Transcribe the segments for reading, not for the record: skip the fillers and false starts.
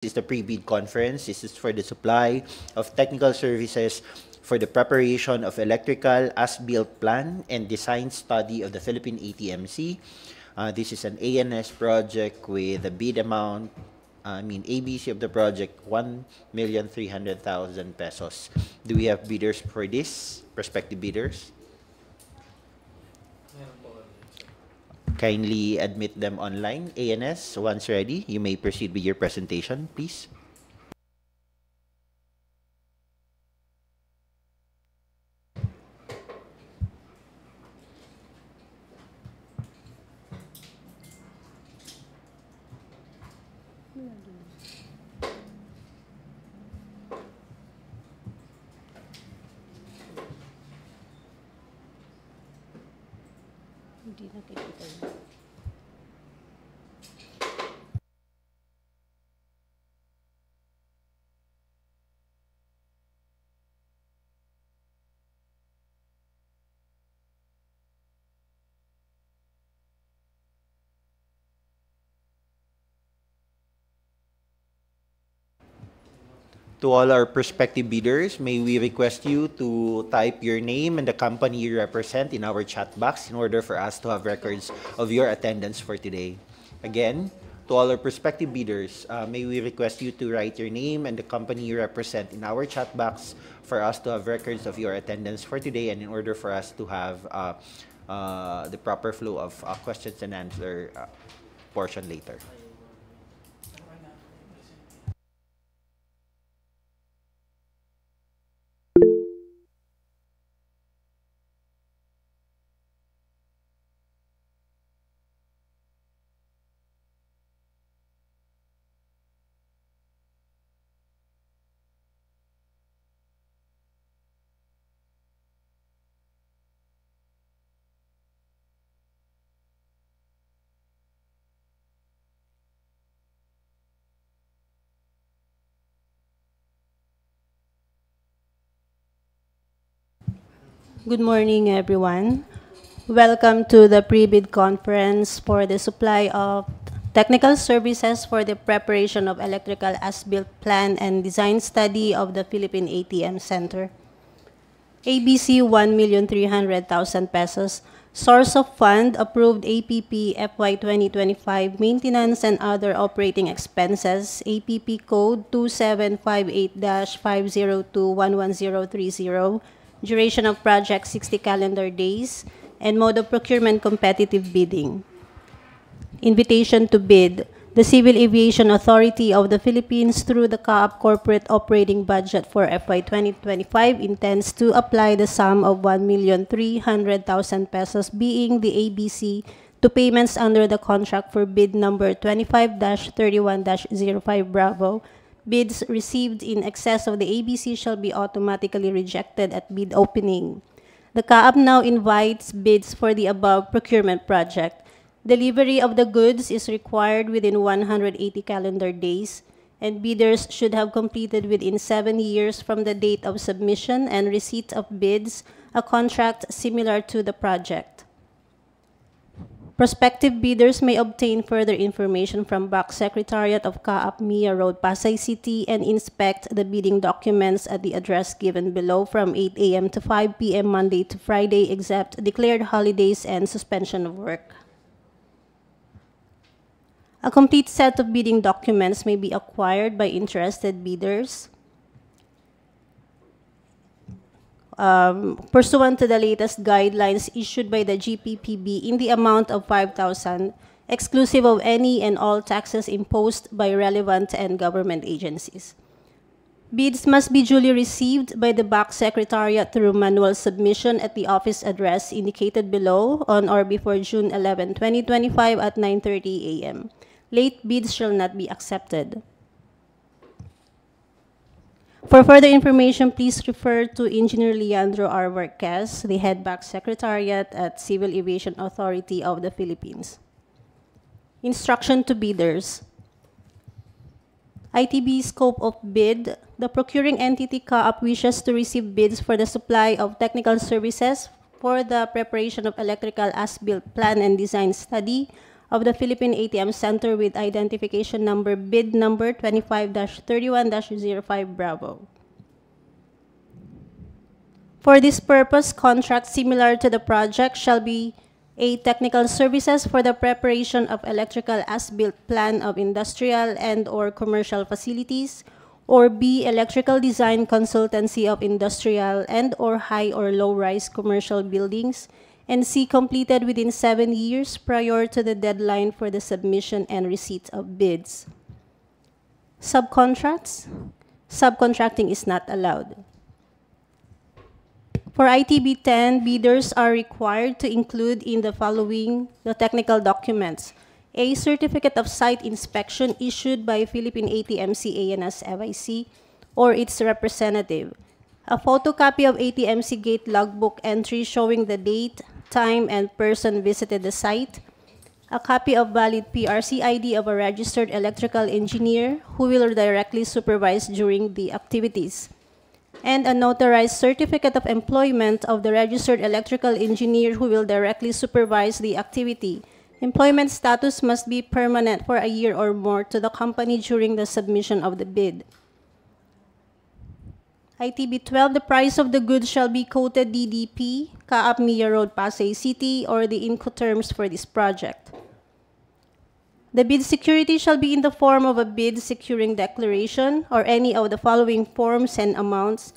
is the pre-bid conference. This is for the supply of technical services for the preparation of electrical as-built plan and design study of the Philippine ATMC. This is an ANS project with a bid amount, ABC of the project, 1,300,000 pesos. Do we have bidders for this? Prospective bidders? Kindly admit them online. ANS, once ready, you may proceed with your presentation, please. Hindi nakikita yun. To all our prospective bidders, may we request you to type your name and the company you represent in our chat box in order for us to have records of your attendance for today. Again, to all our prospective bidders, may we request you to write your name and the company you represent in our chat box for us to have records of your attendance for today and in order for us to have the proper flow of questions and answer portion later. Good morning, everyone. Welcome to the pre-bid conference for the supply of technical services for the preparation of electrical as-built plan and design study of the Philippine ATM Center. ABC 1,300,000 pesos. Source of fund approved APP FY 2025 maintenance and other operating expenses. APP code 2758-502-11030. Duration of project 60 calendar days, and mode of procurement competitive bidding. Invitation to bid. The Civil Aviation Authority of the Philippines through the CAAP Corporate Operating Budget for FY 2025 intends to apply the sum of 1,300,000 pesos being the ABC to payments under the contract for bid number 25-31-05 Bravo. Bids received in excess of the ABC shall be automatically rejected at bid opening. The CAAP now invites bids for the above procurement project. Delivery of the goods is required within 180 calendar days, and bidders should have completed within 7 years from the date of submission and receipt of bids a contract similar to the project. Prospective bidders may obtain further information from Box Secretariat of CAAP Mia Road, Pasay City, and inspect the bidding documents at the address given below from 8 a.m. to 5 p.m. Monday to Friday, except declared holidays and suspension of work. A complete set of bidding documents may be acquired by interested bidders. Pursuant to the latest guidelines issued by the GPPB in the amount of 5,000, exclusive of any and all taxes imposed by relevant and government agencies. Bids must be duly received by the Box Secretariat through manual submission at the office address indicated below on or before June 11, 2025 at 9:30 a.m. Late bids shall not be accepted. For further information, please refer to Engineer Leandro R. Varquez, the Head Box Secretariat at Civil Aviation Authority of the Philippines. Instruction to bidders. ITB scope of bid. The procuring entity CAAP wishes to receive bids for the supply of technical services for the preparation of electrical as-built plan and design study of the Philippine ATM Center with identification number bid number 25-31-05 Bravo. For this purpose, contracts similar to the project shall be A. Technical services for the preparation of electrical as-built plan of industrial and/or commercial facilities, or B. Electrical design consultancy of industrial and/or high or low-rise commercial buildings, and C. Completed within 7 years prior to the deadline for the submission and receipt of bids. Subcontracts? Subcontracting is not allowed. For ITB 10, bidders are required to include in the following the technical documents: A. Certificate of site inspection issued by Philippine ATMC ANS FIC or its representative. A photocopy of ATMC gate logbook entry showing the date, time, and person visited the site. A copy of valid PRC ID of a registered electrical engineer who will directly supervise during the activities. And a notarized certificate of employment of the registered electrical engineer who will directly supervise the activity. Employment status must be permanent for a year or more to the company during the submission of the bid. ITB 12, the price of the goods shall be quoted DDP, Kaap Mia Road, Pasay City, or the Incoterms for this project. The bid security shall be in the form of a bid securing declaration or any of the following forms and amounts.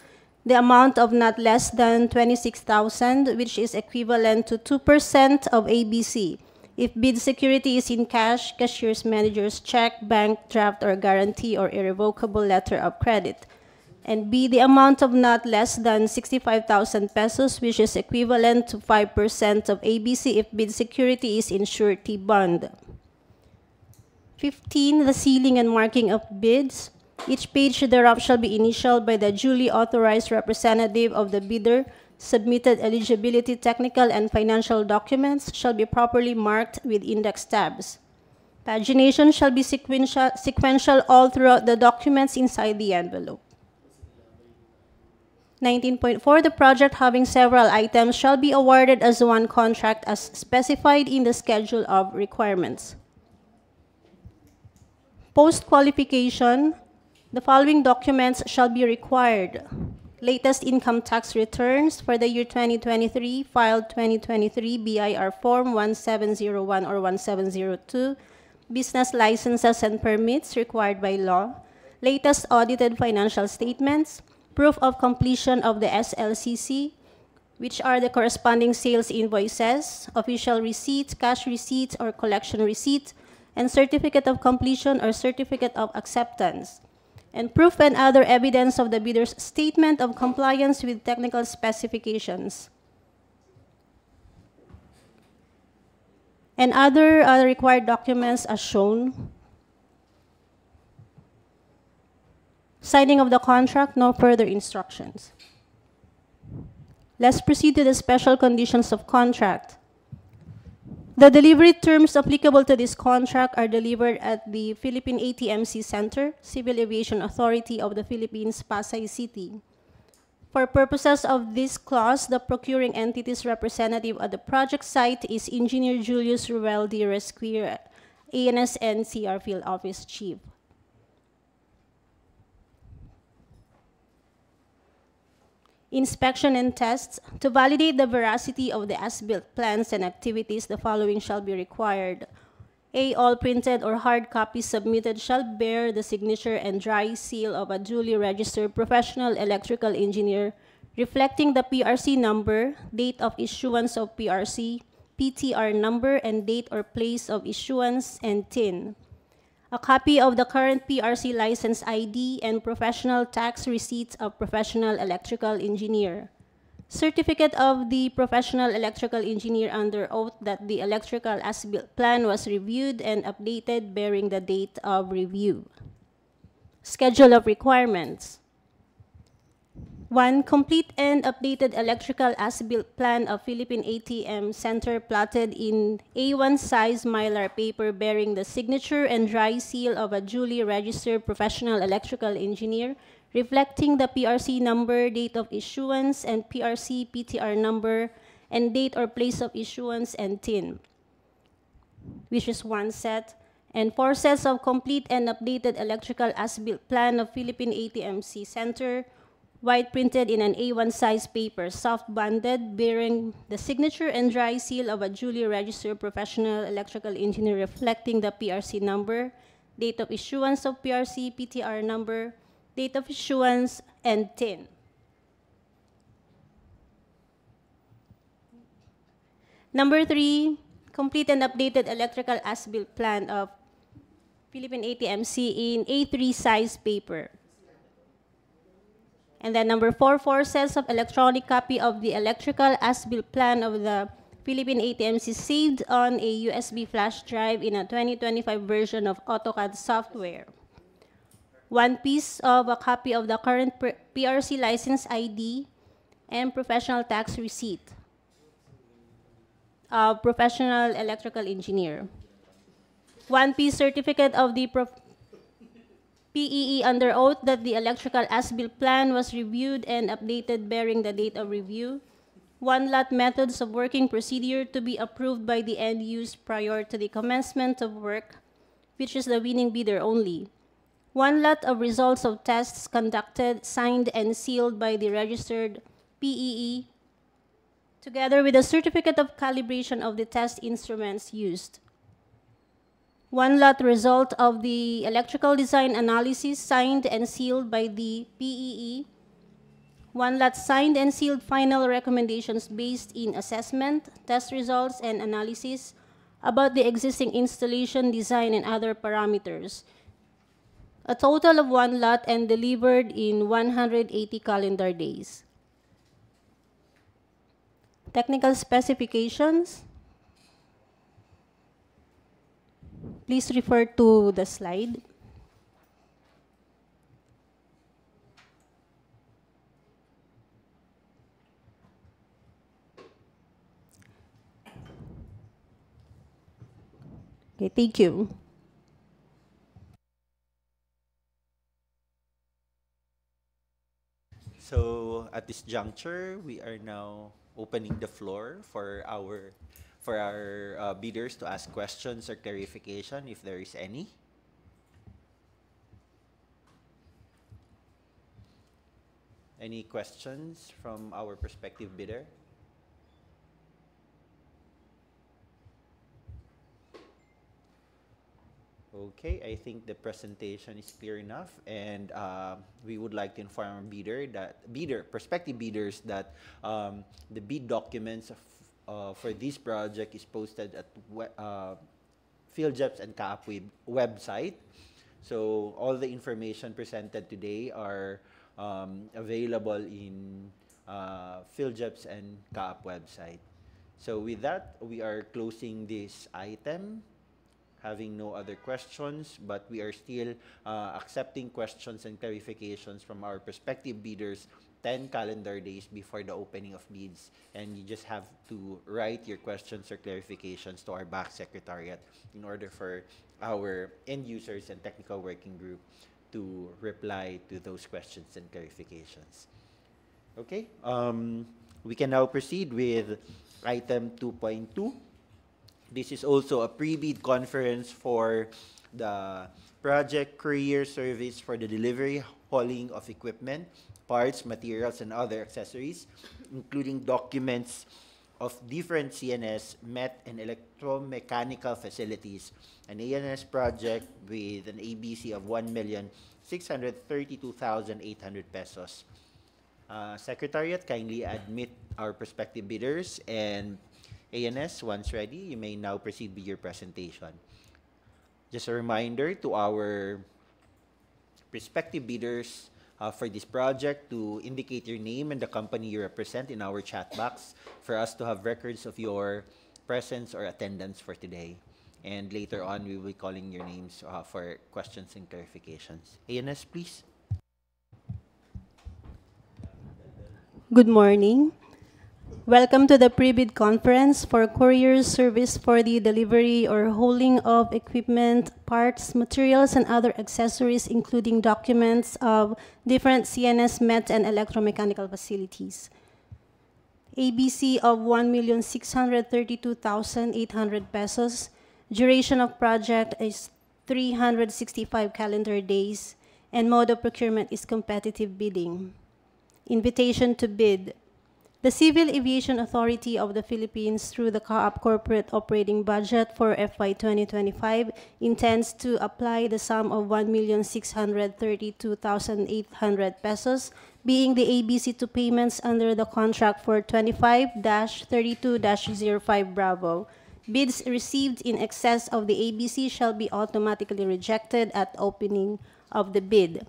The amount of not less than 26,000, which is equivalent to 2% of ABC. If bid security is in cash, cashier's manager's check, bank draft or guarantee or irrevocable letter of credit. And B, the amount of not less than 65,000 pesos, which is equivalent to 5% of ABC if bid security is in surety bond. 15, the sealing and marking of bids. Each page thereof shall be initialed by the duly authorized representative of the bidder. Submitted eligibility, technical, and financial documents shall be properly marked with index tabs. Pagination shall be sequential all throughout the documents inside the envelope. 19.4, the project having several items shall be awarded as one contract as specified in the schedule of requirements. Post-qualification, the following documents shall be required: latest income tax returns for the year 2023, filed 2023 BIR Form 1701 or 1702, business licenses and permits required by law, latest audited financial statements, proof of completion of the SLCC, which are the corresponding sales invoices, official receipts, cash receipts or collection receipts, and certificate of completion or certificate of acceptance, and proof and other evidence of the bidder's statement of compliance with technical specifications. And other required documents as shown. Signing of the contract, no further instructions. Let's proceed to the special conditions of contract. The delivery terms applicable to this contract are delivered at the Philippine ATMC Center, Civil Aviation Authority of the Philippines, Pasay City. For purposes of this clause, the procuring entity's representative at the project site is Engineer Julius Ruel D. Resquier, ANSN CR Field Office Chief. Inspection and tests. To validate the veracity of the as-built plans and activities, the following shall be required. A, all printed or hard copies submitted shall bear the signature and dry seal of a duly registered professional electrical engineer, reflecting the PRC number, date of issuance of PRC, PTR number, and date or place of issuance, and TIN. A copy of the current PRC license ID and professional tax receipts of professional electrical engineer. Certificate of the professional electrical engineer under oath that the electrical as-built plan was reviewed and updated bearing the date of review. Schedule of requirements. 1. Complete and updated electrical as-built plan of Philippine ATM Center plotted in A1 size mylar paper bearing the signature and dry seal of a duly registered professional electrical engineer, reflecting the PRC number, date of issuance, and PRC PTR number, and date or place of issuance and TIN. which is 1 set, and 4 sets of complete and updated electrical as-built plan of Philippine ATMC Center, white printed in an A1 size paper, soft banded, bearing the signature and dry seal of a duly registered professional electrical engineer reflecting the PRC number, date of issuance of PRC, PTR number, date of issuance, and TIN. Number 3, complete and updated electrical as-built plan of Philippine ATMC in A3 size paper. And then number 4, 4 sets of electronic copy of the electrical as-built plan of the Philippine ATMC saved on a USB flash drive in a 2025 version of AutoCAD software. 1 piece of a copy of the current PRC license ID and professional tax receipt of professional electrical engineer. 1 piece certificate of the PEE under oath that the electrical as-built plan was reviewed and updated bearing the date of review. 1 lot methods of working procedure to be approved by the end use prior to the commencement of work, which is the winning bidder only. 1 lot of results of tests conducted, signed and sealed by the registered PEE, together with a certificate of calibration of the test instruments used. 1 lot result of the electrical design analysis signed and sealed by the PEE. 1 lot signed and sealed final recommendations based in assessment, test results, and analysis about the existing installation design and other parameters. A total of 1 lot and delivered in 180 calendar days. Technical specifications. Please refer to the slide. Okay, thank you. So at this juncture, we are now opening the floor for our bidders to ask questions or clarification if there is any. Any questions from our prospective bidder? Okay, I think the presentation is clear enough, and we would like to inform prospective bidders that the bid documents for this project is posted at PhilJEPS and CAAP website. So all the information presented today are available in PhilJEPS and CAAP website. So with that, we are closing this item, having no other questions, but we are still accepting questions and clarifications from our prospective bidders 10 calendar days before the opening of bids. And you just have to write your questions or clarifications to our back secretariat in order for our end users and technical working group to reply to those questions and clarifications. Okay, we can now proceed with item 2.2. This is also a pre-bid conference for the project courier service for the delivery, hauling of equipment, parts, materials, and other accessories, including documents of different CNS, MET, and electromechanical facilities. An ANS project with an ABC of 1,632,800 pesos. Secretariat, kindly admit our prospective bidders, and ANS, once ready, you may now proceed with your presentation. Just a reminder to our prospective bidders for this project to indicate your name and the company you represent in our chat box for us to have records of your presence or attendance for today. And later on, we will be calling your names for questions and clarifications. ANS, please. Good morning. Welcome to the pre-bid conference for courier service for the delivery or hauling of equipment, parts, materials, and other accessories, including documents of different CNS, MET, and electromechanical facilities. ABC of 1,632,800 pesos, Duration of project is 365 calendar days, and mode of procurement is competitive bidding. Invitation to bid. The Civil Aviation Authority of the Philippines, through the CAAP Corporate Operating Budget for FY 2025, intends to apply the sum of 1,632,800 pesos, being the ABC to payments under the contract for 25-32-05 Bravo. Bids received in excess of the ABC shall be automatically rejected at opening of the bid.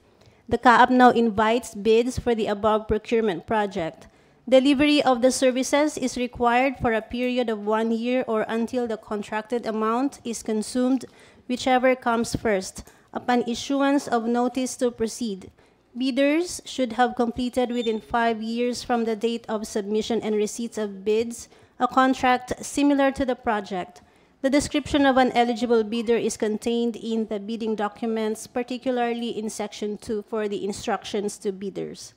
The CAAP now invites bids for the above procurement project. Delivery of the services is required for a period of 1 year or until the contracted amount is consumed, whichever comes first, upon issuance of notice to proceed. Bidders should have completed within 5 years from the date of submission and receipts of bids a contract similar to the project. The description of an eligible bidder is contained in the bidding documents, particularly in Section 2 for the instructions to bidders.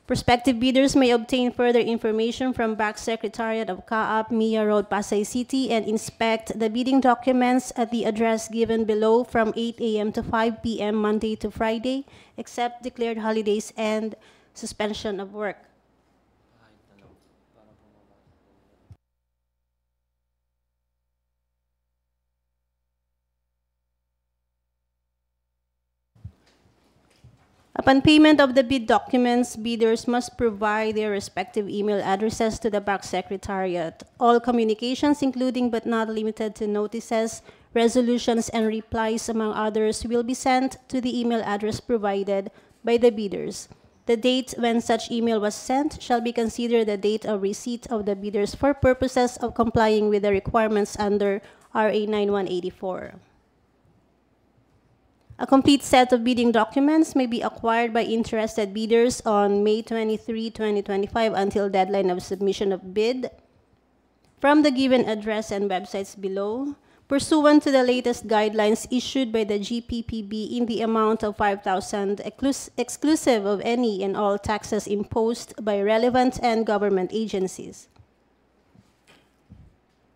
Prospective bidders may obtain further information from Back Secretariat of CAAP, Mia Road, Pasay City, and inspect the bidding documents at the address given below from 8 a.m. to 5 p.m. Monday to Friday, except declared holidays and suspension of work. Upon payment of the bid documents, bidders must provide their respective email addresses to the Back Secretariat. All communications, including but not limited to notices, resolutions, and replies, among others, will be sent to the email address provided by the bidders. The date when such email was sent shall be considered the date of receipt of the bidders for purposes of complying with the requirements under RA 9184. A complete set of bidding documents may be acquired by interested bidders on May 23, 2025 until deadline of submission of bid from the given address and websites below, pursuant to the latest guidelines issued by the GPPB in the amount of 5,000 exclusive of any and all taxes imposed by relevant and government agencies.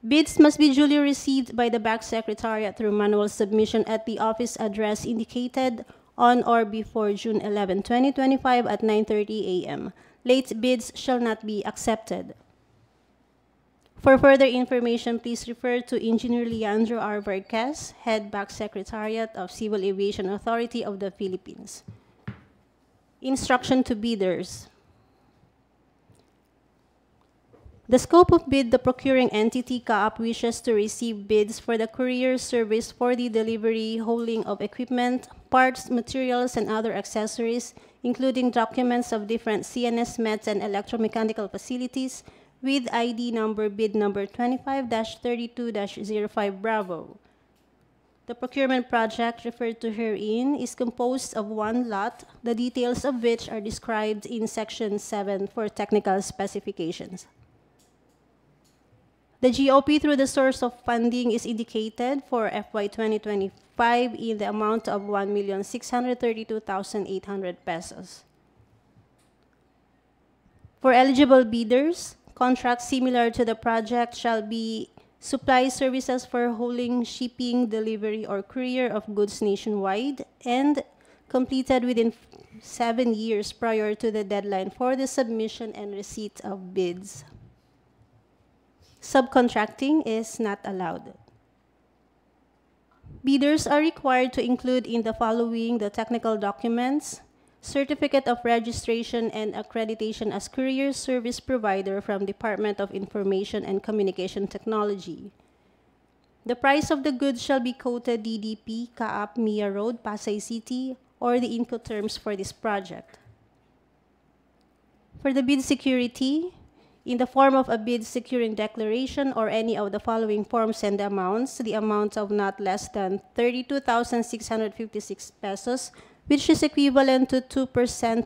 Bids must be duly received by the Back Secretariat through manual submission at the office address indicated on or before June 11, 2025 at 9:30 a.m. Late bids shall not be accepted. For further information, please refer to Engineer Leandro R. Vargas, Head Back Secretariat of Civil Aviation Authority of the Philippines. Instruction to bidders. The scope of bid: the procuring entity, CAAP, wishes to receive bids for the courier service for the delivery, hauling of equipment, parts, materials, and other accessories, including documents of different CNS METs and electromechanical facilities, with ID number bid number 25-32-05 Bravo. The procurement project referred to herein is composed of one lot, the details of which are described in Section 7 for technical specifications. The GOP through the source of funding is indicated for FY 2025 in the amount of 1,632,800 pesos. For eligible bidders, contracts similar to the project shall be supply services for hauling, shipping, delivery, or courier of goods nationwide, and completed within 7 years prior to the deadline for the submission and receipt of bids. Subcontracting is not allowed. Bidders are required to include in the following the technical documents: certificate of registration and accreditation as courier service provider from Department of Information and Communication Technology. The price of the goods shall be quoted DDP, CAAP, Mia Road, Pasay City, or the Incoterms for this project. For the bid security, in the form of a bid securing declaration or any of the following forms and amounts, the amount of not less than 32,656 pesos, which is equivalent to 2%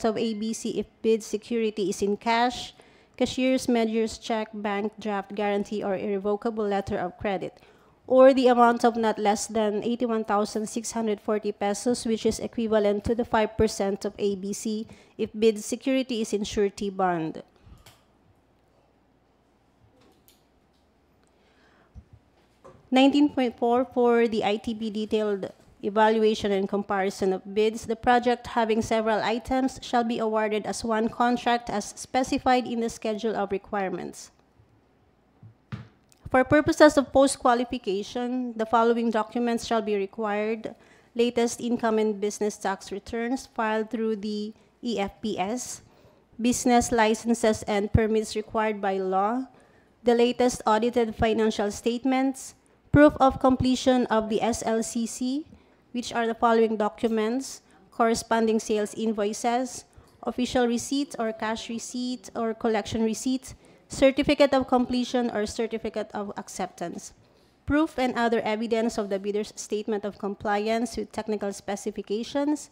of ABC if bid security is in cash, cashier's measures check, bank draft guarantee, or irrevocable letter of credit, or the amount of not less than 81,640 pesos, which is equivalent to the 5% of ABC if bid security is in surety bond. 19.4 for the ITB detailed evaluation and comparison of bids. The project having several items shall be awarded as one contract as specified in the schedule of requirements. For purposes of post-qualification, the following documents shall be required: latest income and business tax returns filed through the EFPS, business licenses and permits required by law, the latest audited financial statements, proof of completion of the SLCC, which are the following documents: corresponding sales invoices, official receipt or cash receipt or collection receipt, certificate of completion or certificate of acceptance, proof and other evidence of the bidder's statement of compliance with technical specifications,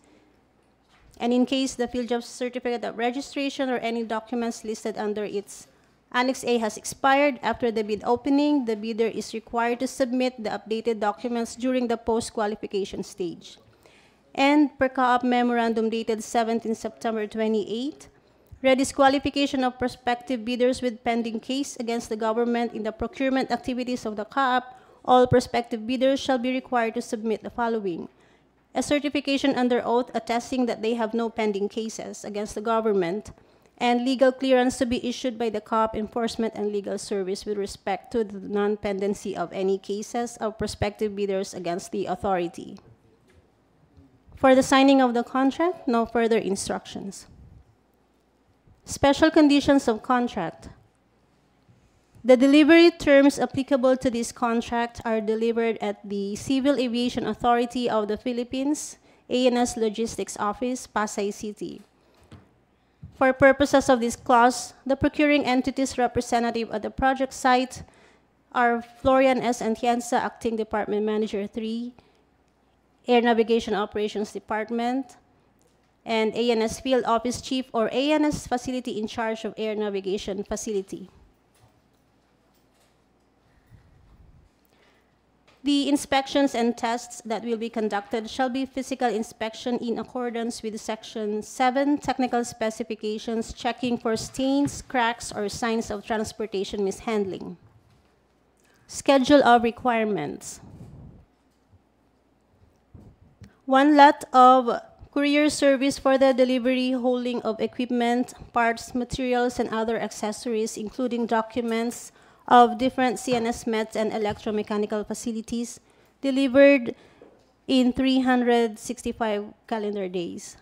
and in case the field job certificate of registration or any documents listed under its Annex A has expired after the bid opening, the bidder is required to submit the updated documents during the post-qualification stage. And per co-op memorandum dated 17 September 28, redisqualification of prospective bidders with pending case against the government in the procurement activities of the co-op. All prospective bidders shall be required to submit the following: a certification under oath attesting that they have no pending cases against the government, and legal clearance to be issued by the co-op Enforcement and Legal Service with respect to the non-pendency of any cases of prospective bidders against the authority. For the signing of the contract, no further instructions. Special conditions of contract. The delivery terms applicable to this contract are delivered at the Civil Aviation Authority of the Philippines, ANS Logistics Office, Pasay City. For purposes of this clause, the procuring entity's representative at the project site are Florian S. Atienza, Acting Department Manager 3, Air Navigation Operations Department, and ANS Field Office Chief or ANS Facility in charge of Air Navigation Facility. The inspections and tests that will be conducted shall be physical inspection in accordance with Section 7 Technical Specifications, checking for stains, cracks, or signs of transportation mishandling. Schedule of requirements. One lot of courier service for the delivery, holding of equipment, parts, materials, and other accessories, including documents of different CNS MET and electromechanical facilities, delivered in 365 calendar days.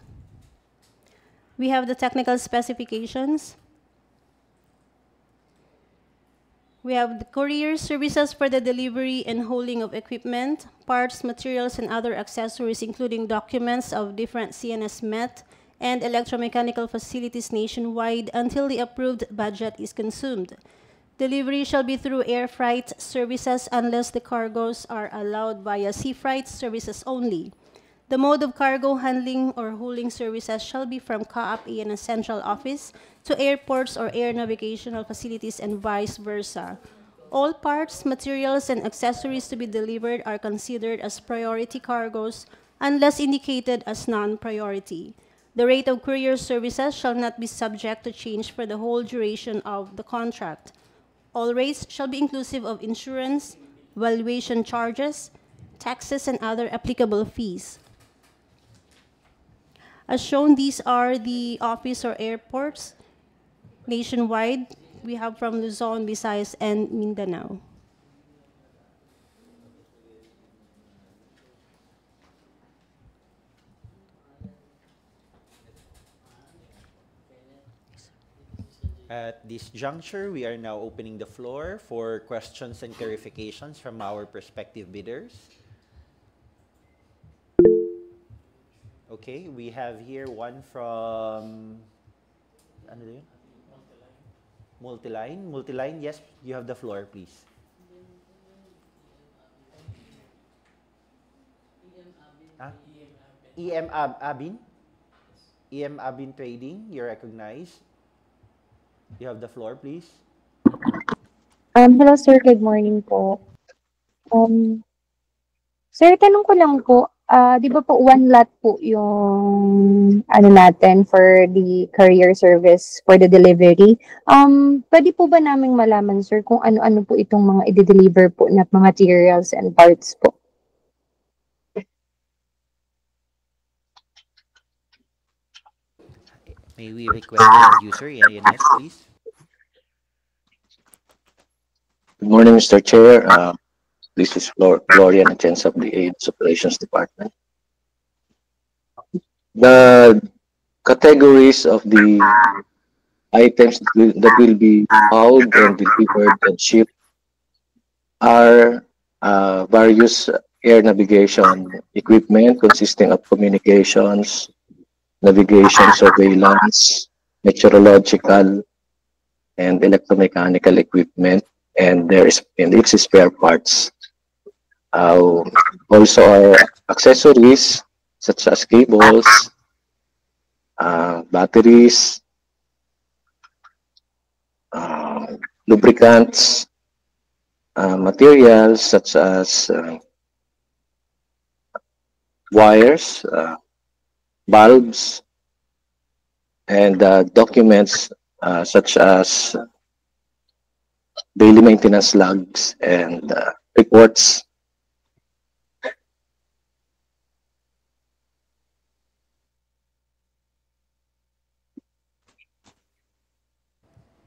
We have the technical specifications. We have the courier services for the delivery and holding of equipment, parts, materials, and other accessories, including documents of different CNS MET and electromechanical facilities nationwide until the approved budget is consumed. Delivery shall be through air freight services unless the cargoes are allowed via sea freight services only. The mode of cargo handling or hauling services shall be from co-op in a central office to airports or air navigational facilities and vice versa. All parts, materials, and accessories to be delivered are considered as priority cargoes unless indicated as non-priority. The rate of courier services shall not be subject to change for the whole duration of the contract. All rates shall be inclusive of insurance, valuation charges, taxes, and other applicable fees. As shown, these are the office or airports nationwide. We have from Luzon, Visayas, and Mindanao. At this juncture, we are now opening the floor for questions and clarifications from our prospective bidders. Okay, we have here one from ano yun? Multiline. Multiline, yes, you have the floor, please. Ah? Abin? EM Abin Trading, you're recognized. You have the floor, please. Hello sir, good morning po. Sir, tanong ko lang po, Di ba po one lot po yung ano natin for the courier service for the delivery? Pwede po ba naming malaman, sir, kung ano-ano po itong mga i-deliver po na mga materials and parts po? May we request the end user, ANS, please? Good morning, Mr. Chair. This is Florian Atienza of the AIDS Operations Department. The categories of the items that will be hauled and delivered and shipped are various air navigation equipment consisting of communications, navigation, surveillance, meteorological, and electromechanical equipment, and its spare parts. Also our accessories such as cables, batteries, lubricants, materials such as wires, bulbs, and documents such as daily maintenance logs and reports.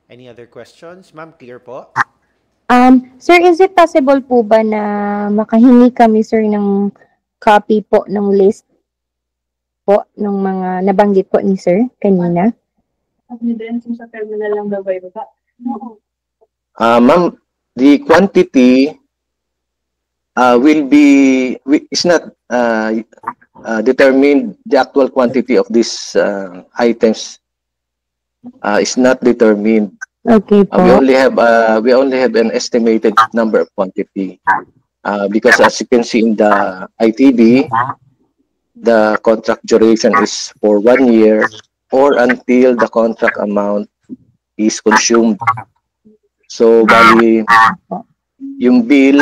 Any other questions? Ma'am, clear po? Sir, is it possible po ba na makahingi kami, sir, ng copy po ng list po ng mga nabanggit po ni sir kanina? Ma'am, the quantity is not determined. The actual quantity of these items is not determined. Okay po. We only have an estimated number of quantity because as you can see in the ITB, the contract duration is for 1 year or until the contract amount is consumed. So, bali, yung bill,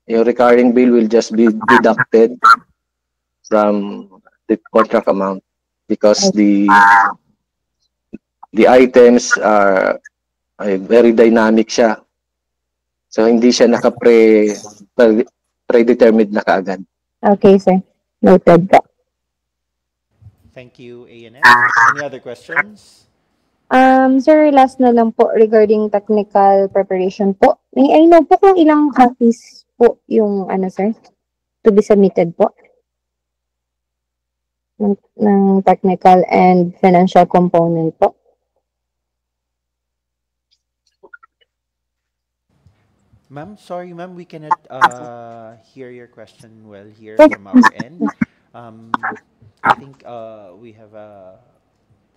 yung recurring bill will just be deducted from the contract amount because the items are very dynamic siya. So, hindi siya predetermined na kaagad. Okay, sir. Noted po. Thank you, ANS. Any other questions? Sir, last na lang po regarding technical preparation po. May I know po kung ilang copies po yung sir, to be submitted po ng technical and financial component po. Ma'am, sorry, ma'am, we cannot hear your question well here from our end. I think we have a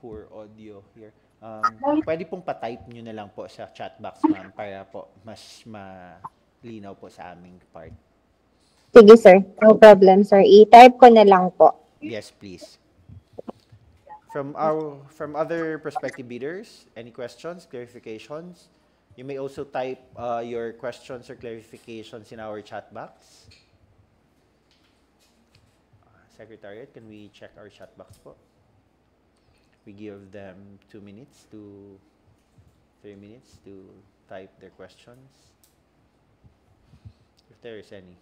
poor audio here. Pwede pong pa-type nyo na lang po sa chat box, ma'am, para po mas malinaw po sa aming part. Sige, sir. No problem, sir. I-type ko na lang po. Yes, please. From other prospective bidders, any questions, clarifications? You may also type your questions or clarifications in our chat box. Secretariat, can we check our chat box po? We give them 2 minutes to 3 minutes to type their questions, if there is any.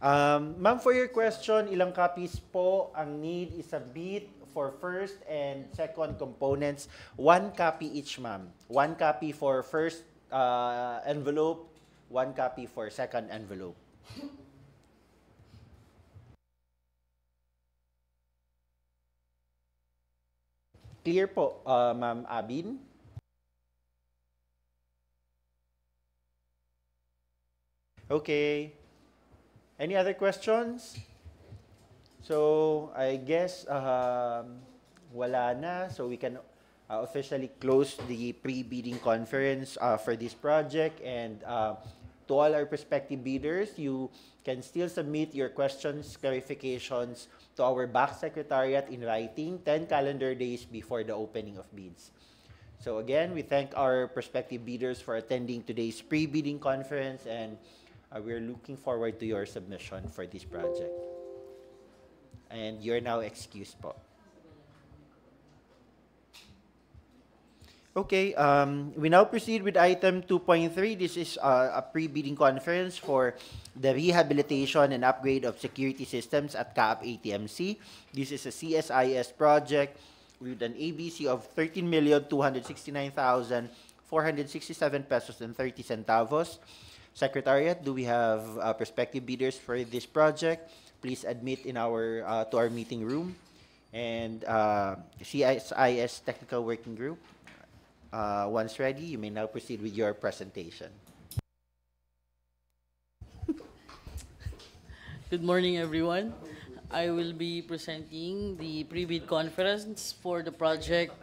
Ma'am, for your question, ilang copies po ang need isubmit for first and second components? 1 copy each, ma'am. 1 copy for first envelope, 1 copy for second envelope. Clear po, Ma'am Abin? Okay. Any other questions? So, I guess wala na. So, we can officially close the pre-bidding conference for this project. And to all our prospective bidders, you can still submit your questions, clarifications to our back secretariat in writing 10 calendar days before the opening of bids. So again, we thank our prospective bidders for attending today's pre-bidding conference, and we're looking forward to your submission for this project. And you're now excused po. Okay, we now proceed with item 2.3. This is a pre-bidding conference for the rehabilitation and upgrade of security systems at Kaap ATMC. This is a CSIS project with an ABC of 13,269,467 pesos and 30 centavos. Secretariat, do we have prospective bidders for this project? Please admit in our to our meeting room. And CSIS Technical Working Group, once ready, you may now proceed with your presentation. Good morning, everyone. I will be presenting the pre-bid conference for the project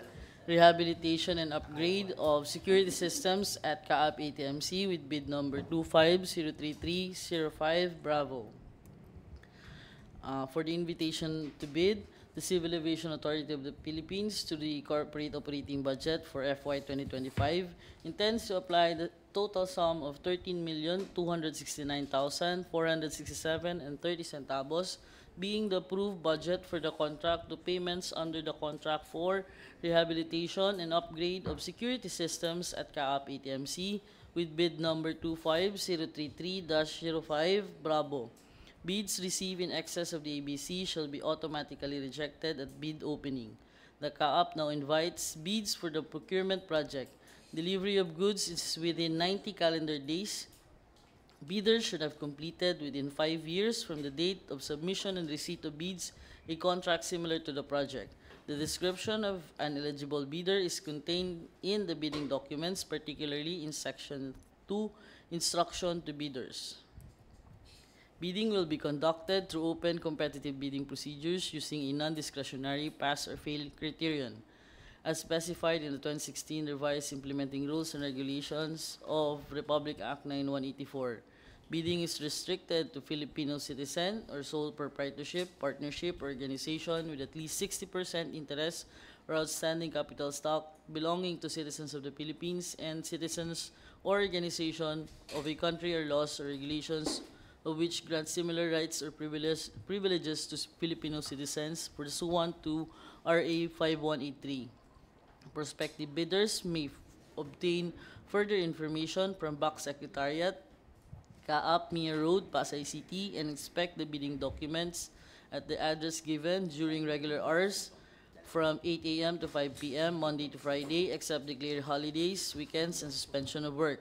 Rehabilitation and Upgrade of Security Systems at Kaap ATMC with bid number 25-03305 Bravo. For the invitation to bid, the Civil Aviation Authority of the Philippines to the corporate operating budget for FY 2025 intends to apply the total sum of 13,269,467 and 30 centavos, being the approved budget for the contract to payments under the contract for rehabilitation and upgrade of security systems at Kaap ATMC with bid number 25033-05 Bravo. Bids received in excess of the ABC shall be automatically rejected at bid opening. The Kaap now invites bids for the procurement project. Delivery of goods is within 90 calendar days. Bidders should have completed within 5 years from the date of submission and receipt of bids a contract similar to the project. The description of an eligible bidder is contained in the bidding documents, particularly in Section 2, Instruction to Bidders. Bidding will be conducted through open competitive bidding procedures using a non-discretionary pass or fail criterion, as specified in the 2016 Revised Implementing Rules and Regulations of Republic Act 9184. Bidding is restricted to Filipino citizen or sole proprietorship, partnership, or organization with at least 60% interest or outstanding capital stock belonging to citizens of the Philippines and citizens or organization of a country or laws or regulations of which grant similar rights or privileges to Filipino citizens pursuant to RA 5183. Prospective bidders may obtain further information from Back Secretariat, Kaap Mia Road, Pasay City, and inspect the bidding documents at the address given during regular hours from 8 a.m. to 5 p.m. Monday to Friday, except declared holidays, weekends, and suspension of work.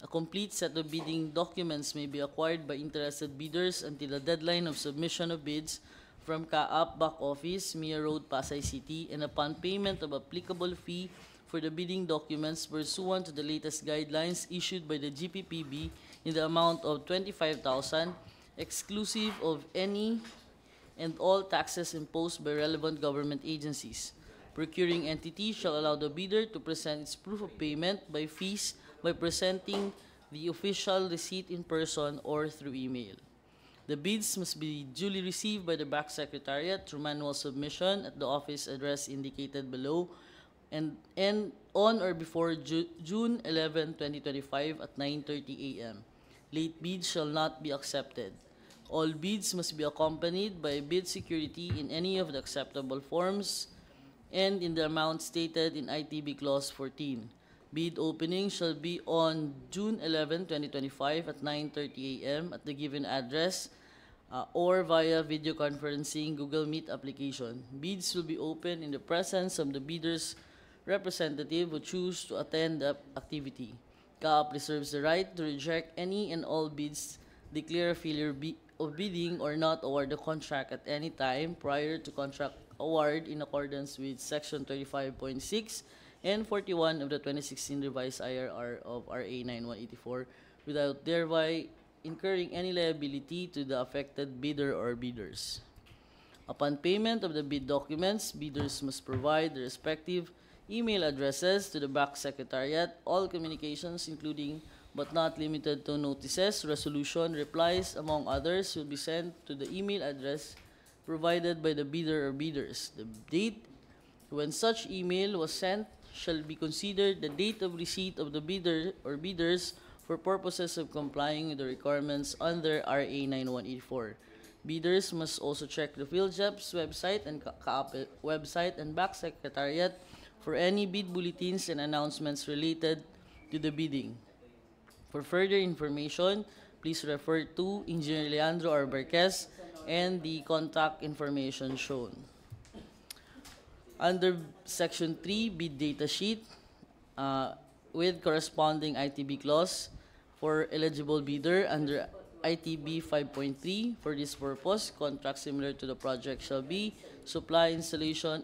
A complete set of bidding documents may be acquired by interested bidders until the deadline of submission of bids from Kaap Back Office, Mia Road, Pasay City, and upon payment of applicable fee for the bidding documents pursuant to the latest guidelines issued by the GPPB in the amount of 25,000, exclusive of any and all taxes imposed by relevant government agencies. Procuring entity shall allow the bidder to present its proof of payment by fees by presenting the official receipt in person or through email. The bids must be duly received by the Back Secretariat through manual submission at the office address indicated below and on or before June 11, 2025 at 9:30 a.m. Late bids shall not be accepted. All bids must be accompanied by bid security in any of the acceptable forms and in the amount stated in ITB Clause 14. Bid opening shall be on June 11, 2025 at 9:30 a.m. at the given address or via video conferencing Google Meet application. Bids will be open in the presence of the bidder's representative who choose to attend the activity. Kaap reserves the right to reject any and all bids, declare a failure of bidding, or not award the contract at any time prior to contract award in accordance with Section 35.6 and 41 of the 2016 Revised IRR of RA 9184 without thereby incurring any liability to the affected bidder or bidders. Upon payment of the bid documents, bidders must provide the respective email addresses to the back secretariat. All communications, including but not limited to notices, resolution, replies, among others, will be sent to the email address provided by the bidder or bidders. The date when such email was sent shall be considered the date of receipt of the bidder or bidders for purposes of complying with the requirements under RA 9184. Bidders must also check the PhilJEP's website and CAAP website and back secretariat for any bid bulletins and announcements related to the bidding. For further information, please refer to Engineer Leandro Arbarquez and the contact information shown. Under Section 3, bid data sheet, with corresponding ITB clause for eligible bidder under ITB 5.3. For this purpose, contracts similar to the project shall be supply, installation,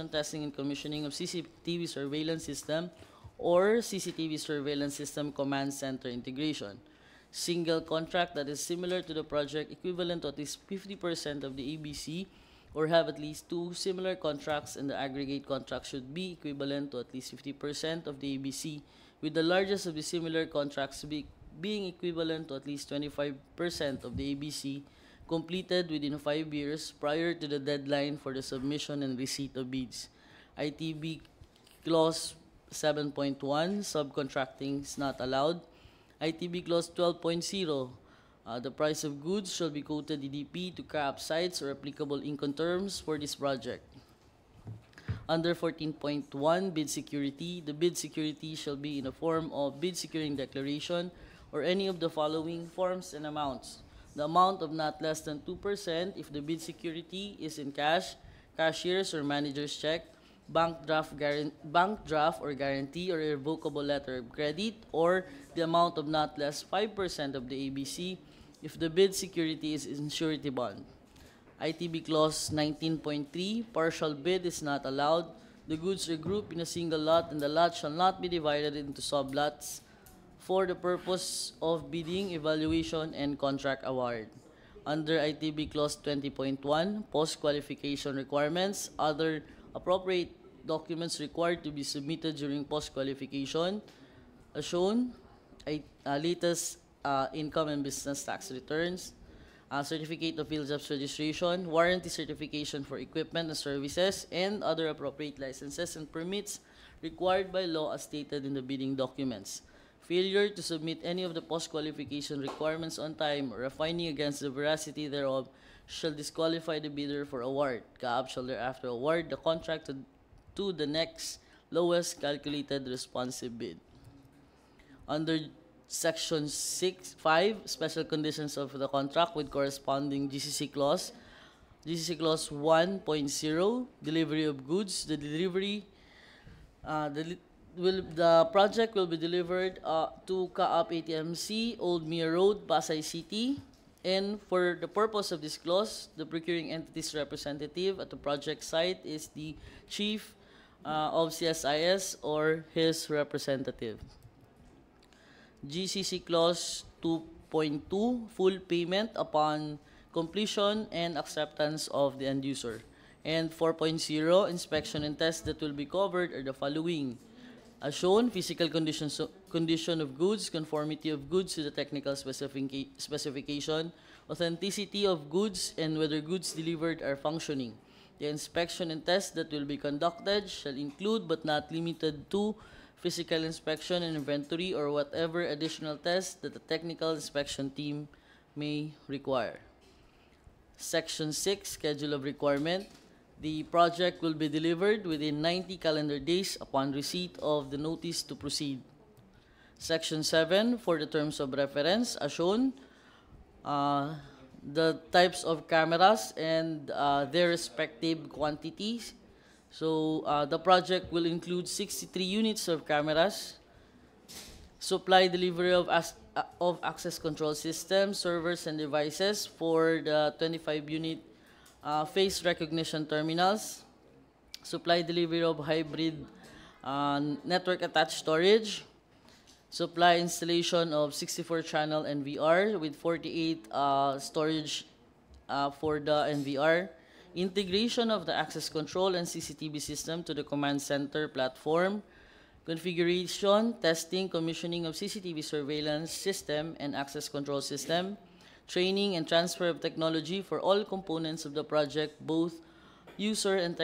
testing, and commissioning of CCTV surveillance system or CCTV surveillance system command center integration. Single contract that is similar to the project, equivalent to at least 50% of the ABC, or have at least two similar contracts, and the aggregate contract should be equivalent to at least 50% of the ABC, with the largest of the similar contracts being equivalent to at least 25% of the ABC, completed within 5 years prior to the deadline for the submission and receipt of bids. ITB Clause 7.1, subcontracting is not allowed. ITB Clause 12.0, the price of goods shall be quoted EDP to CAAP sites or applicable Incoterms for this project. Under 14.1, bid security, the bid security shall be in the form of bid securing declaration or any of the following forms and amounts. The amount of not less than 2% if the bid security is in cash, cashier's or manager's check, bank draft or guarantee or irrevocable letter of credit, or the amount of not less 5% of the ABC if the bid security is in surety bond. ITB Clause 19.3, partial bid is not allowed. The goods are grouped in a single lot, and the lot shall not be divided into sublots for the purpose of bidding, evaluation, and contract award. Under ITB Clause 20.1, post-qualification requirements, other appropriate documents required to be submitted during post-qualification, as shown, latest income and business tax returns, certificate of PhilJEP's registration, warranty certification for equipment and services, and other appropriate licenses and permits required by law as stated in the bidding documents. Failure to submit any of the post-qualification requirements on time or a finding against the veracity thereof shall disqualify the bidder for award. CAAP shall thereafter award the contract to the next lowest calculated responsive bid. Under Section 5, special conditions of the contract with corresponding GCC clause, GCC clause 1.0, delivery of goods. The project will be delivered to CAAP ATMC, Old Mir Road, Pasay City. And for the purpose of this clause, the procuring entity's representative at the project site is the chief of CSIS or his representative. GCC Clause 2.2, full payment upon completion and acceptance of the end user. And 4.0, inspection and tests that will be covered are the following. As shown, physical condition of goods, conformity of goods to the technical specification, authenticity of goods, and whether goods delivered are functioning. The inspection and tests that will be conducted shall include but not limited to physical inspection and inventory or whatever additional tests that the technical inspection team may require. Section 6, schedule of requirement. The project will be delivered within 90 calendar days upon receipt of the notice to proceed. Section 7, for the terms of reference, as shown, the types of cameras and their respective quantities. So the project will include 63 units of cameras, supply delivery of access control systems, servers, and devices for the 25-unit face recognition terminals, supply delivery of hybrid network-attached storage, supply installation of 64-channel NVR with 48 storage for the NVR, integration of the access control and CCTV system to the command center platform, configuration, testing, commissioning of CCTV surveillance system and access control system, training and transfer of technology for all components of the project, both user and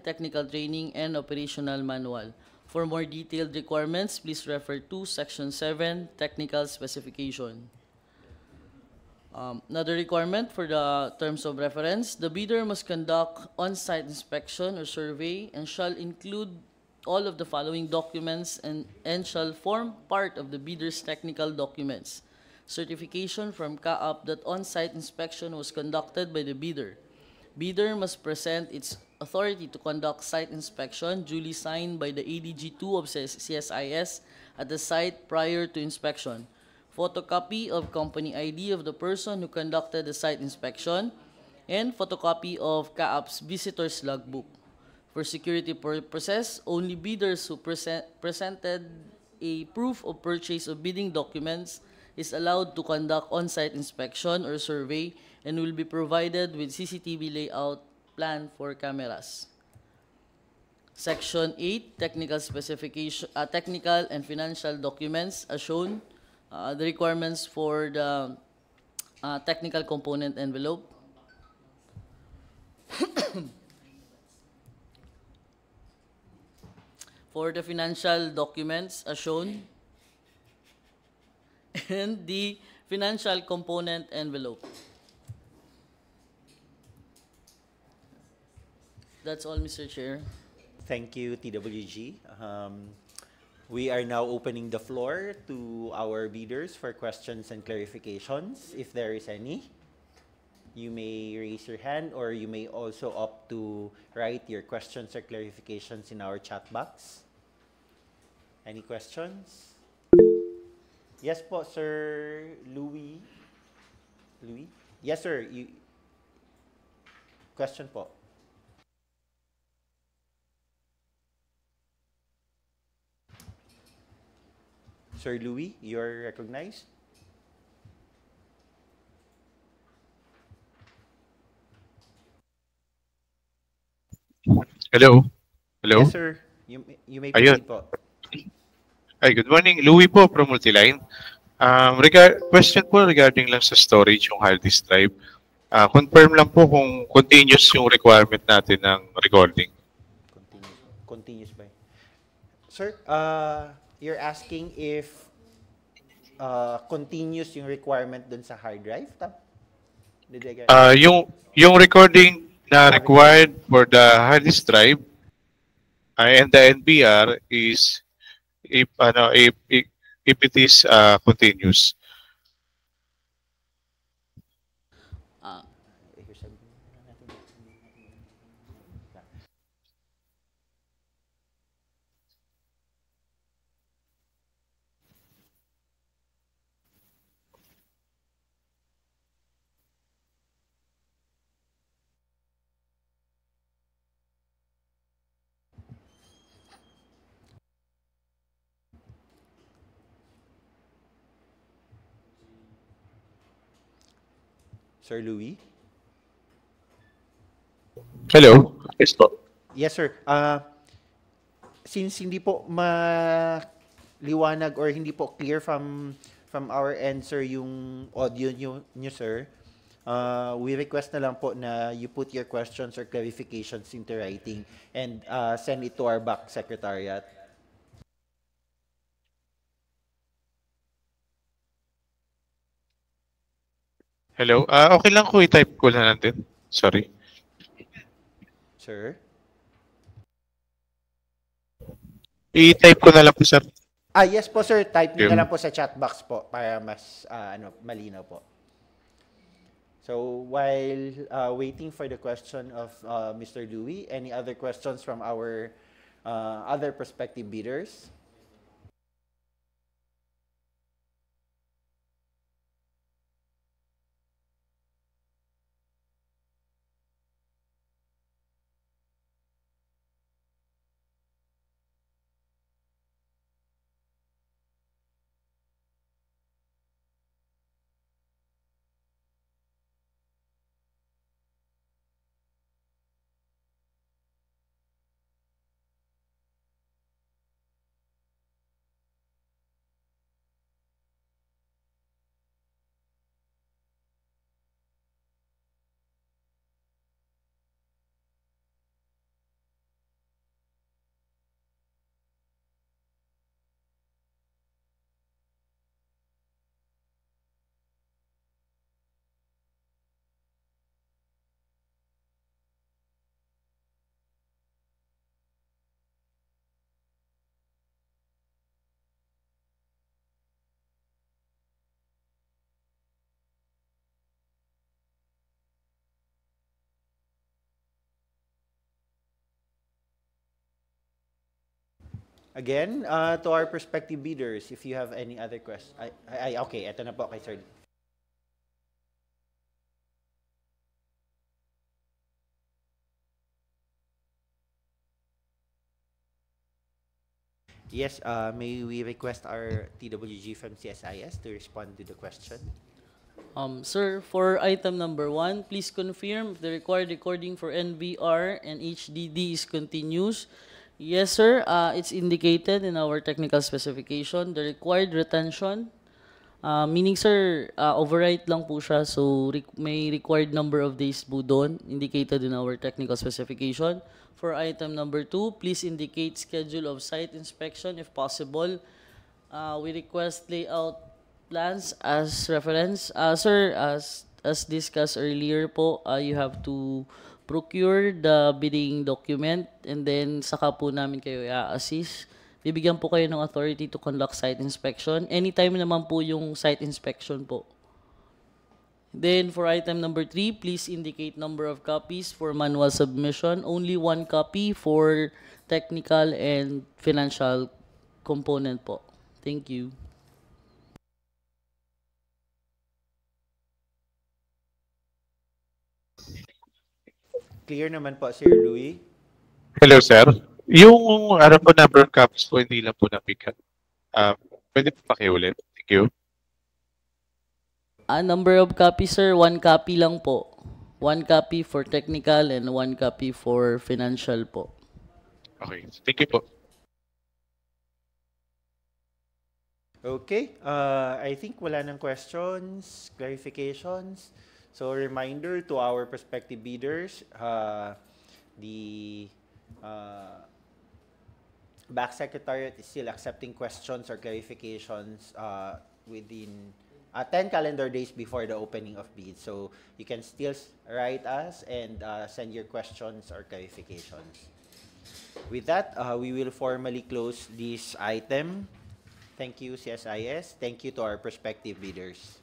technical training and operational manual. For more detailed requirements, please refer to Section 7, Technical Specification. Another requirement for the terms of reference, the bidder must conduct on-site inspection or survey and shall include all of the following documents and shall form part of the bidder's technical documents. Certification from CAAP that on-site inspection was conducted by the bidder. Bidder must present its authority to conduct site inspection duly signed by the ADG2 of CSIS at the site prior to inspection. Photocopy of company ID of the person who conducted the site inspection, and photocopy of CAAP's visitor's logbook. For security purposes, only bidders who presented a proof of purchase of bidding documents is allowed to conduct on-site inspection or survey and will be provided with CCTV layout plan for cameras. Section 8, technical specification, technical and financial documents as shown. The requirements for the technical component envelope. For the financial documents as shown. And the financial component envelope. That's all, Mr. Chair. Thank you, TWG. We are now opening the floor to our bidders for questions and clarifications. If there is any, you may raise your hand or you may also opt to write your questions or clarifications in our chat box. Any questions? Yes po, Sir Louis. Louis? Yes, sir. Question po. Sir Louis, you're recognized. Hello? Hello? Yes, sir. You may Ayun. proceed po. Ay, good morning. Louis po from Multiline. Question po regarding lang sa storage yung hard disk drive. Confirm lang po kung continuous yung requirement natin ng recording. Continuous ba? Sir, you're asking if continuous yung requirement dun sa hard drive? Did I get Yung recording na required for the hard disk drive and the NBR is if it is continuous. Sir Louis? Hello? Yes po. Yes, sir. Since hindi po maliwanag or hindi po clear from our end, sir, yung audio nyo, sir, we request na lang po na you put your questions or clarifications into writing and send it to our back secretariat. Hello? Okay lang ko i-type ko na natin. Sorry. Sir? I-type ko na lang po, sir. Yes po, sir. Type nyo na lang po sa chat box po para mas malinaw po. So, while waiting for the question of Mr. Louis, any other questions from our other prospective bidders? Again, to our prospective bidders, if you have any other questions. Okay, eto na po kay Sir. Yes, may we request our TWG from CSIS to respond to the question? Sir, for item number 1, please confirm if the required recording for NVR and HDD is continuous. Yes, sir. It's indicated in our technical specification. The required retention, meaning, sir, overwrite lang po siya. So, may required number of days po doon, indicated in our technical specification. For item number 2, please indicate schedule of site inspection if possible. We request layout plans as reference. Sir, as discussed earlier po, you have to procure the bidding document and then saka po namin kayo i-assist. Bibigyan po kayo ng authority to conduct site inspection. Anytime naman po yung site inspection po. Then for item number 3, please indicate number of copies for manual submission. Only 1 copy for technical and financial component po. Thank you. Clear naman po, Sir Louie. Hello, sir. Yung ano po, number of copies po, hindi lang po na-pick up. Pwede po pakiulit. Thank you. Number of copies, sir, 1 copy lang po. 1 copy for technical and 1 copy for financial po. Okay. Thank you po. Okay, I think wala nang questions, clarifications. So reminder to our prospective bidders, the Back Secretariat is still accepting questions or clarifications within 10 calendar days before the opening of bids. So you can still write us and send your questions or clarifications. With that, we will formally close this item. Thank you, CSIS. Thank you to our prospective bidders.